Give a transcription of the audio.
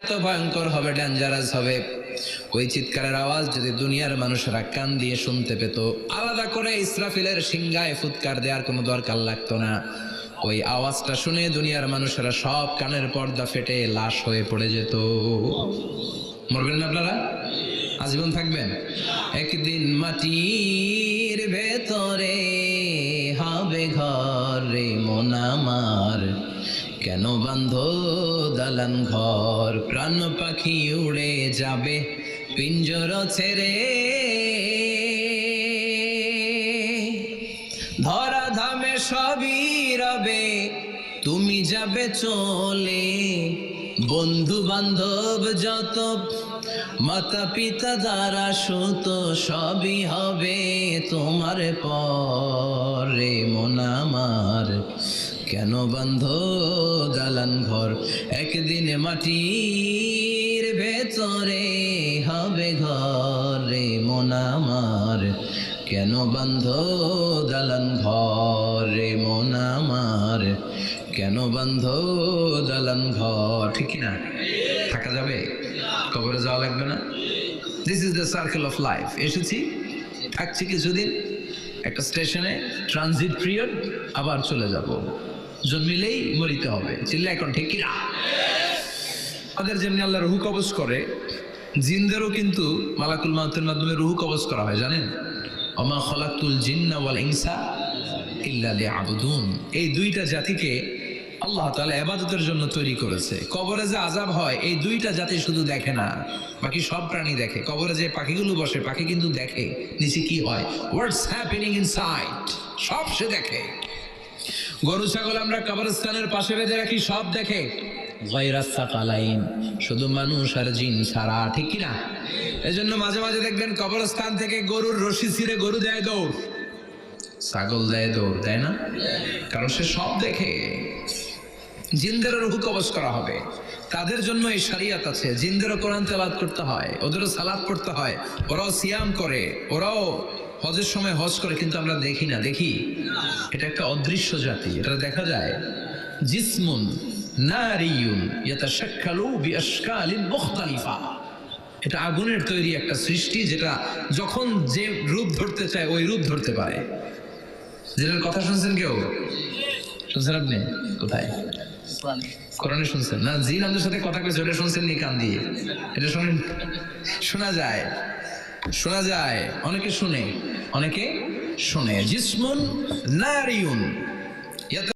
এত ভয়ঙ্কর হবে, ডেঞ্জারাস হবে। ওই চিৎকারের আওয়াজ যদি দুনিয়ার মানুষেরা কান দিয়ে শুনতে পেত, আলাদা করে ইসরাফিলের সিংহায় ফুৎকার দেওয়ার কোনো দরকার লাগতো না। ওই আওয়াজটা শুনে দুনিয়ার মানুষেরা সব কানের পর্দা ফেটে লাশ হয়ে পড়ে যেত। মরবেন না আপনারা? আজীবন থাকবেন? একদিন মাটির ভেতরে হবে ঘর রে মন আমার, কেন বান্ধ দালান ঘর? প্রাণ পাখি উড়ে যাবে পিঞ্জর ছেড়ে, ধরা ধামে সবই রবে তুমি যাবে চলে। বন্ধু বান্ধব যত, মাতা পিতা দ্বারা সুত, সবই হবে তোমার পরে মন আমার, কেন বান্ধ দালান ঘর? একদিন মাটির ভেতরে হবে ঘর রে মন আমার, কেন বান্ধ দালান ঘর রে মন আমার, কেন বান্ধ দালান ঘর? ঠিক না? থাকা যাবে? কবরে যাওয়া লাগবে না? This is the circle of life. এসেছি, থাকছি কিছুদিন, একটা স্টেশনে ট্রানজিট পিরিয়ড, আবার চলে যাব। জন্মিলেই মরিতে হবে। চিল্লা এখন ঠিক কিনা? আমাদের যেমনি আল্লাহ রুহু কবজ করে, জিনদেরও কিন্তু মালাকুল মাউতের মাধ্যমে রুহু কবজ করা হয়, জানেন? ওমা খলাকতুল জিন্না ওয়াল ইনসা ইল্লা লিয়াবুদুন। এই দুইটা জাতিকে আল্লাহ তাআলা ইবাদতের জন্য তৈরি করেছে। কবরে যে আযাব হয়, এই দুইটা জাতি শুধু দেখে না, বাকি সব প্রাণী দেখে। কবরে যে পাখিগুলো বসে, পাখি কিন্তু দেখে নিচে কি হয়, হোয়াটস হ্যাপেনিং ইনসাইড, সব সে দেখে। গরু ছাগল আমরা কবরস্থানের পাশে বেঁধে রাখি, সব দেখে। গায়রাস সাকালাইন, শুধু মানুষ আর জিন ছাড়া। ঠিক কি না? এজন্য মাঝে মাঝে দেখবেন কবরস্থান থেকে গরুর রশি ছিঁড়ে গরু দেয় দৌড়, ছাগল দেয় দৌড়, দেয় না? কারণ সে সব দেখে। জিনদের রূহ কবজ করা হবে, তাদের জন্য এই শরিয়ত আছে। জিনদেরও কোরআন তেলাওয়াত করতে হয়, ওদেরও সালাত পড়তে হয়, ওরাও সিয়াম করে, ওরাও হজের সময় হজ করে, কিন্তু আমরা দেখি না। দেখি? এটা একটা অদৃশ্য জাতি, এটা দেখা যায়। জিসমুন নারিয়ুন ইয়াতাশাক্কালু বিআশকালিন মুখতালিফা। এটা আগুনের তৈরি একটা সৃষ্টি, যেটা যখন যে রূপ ধরতে চায় ওই রূপ ধরতে পারে। যেটার কথা শুনছেন কেউ? শুনছেন আপনি? কোথায়? কোরআনে শুনছেন না? জিন আমাদের সাথে কথা কইছে, ওটা শুনছেন নি কান দিয়ে? এটা শুনেন, শোনা যায়, শোনা যায়। অনেকে শুনে, অনেকে শুনে। জিসমুন নারিয়ুন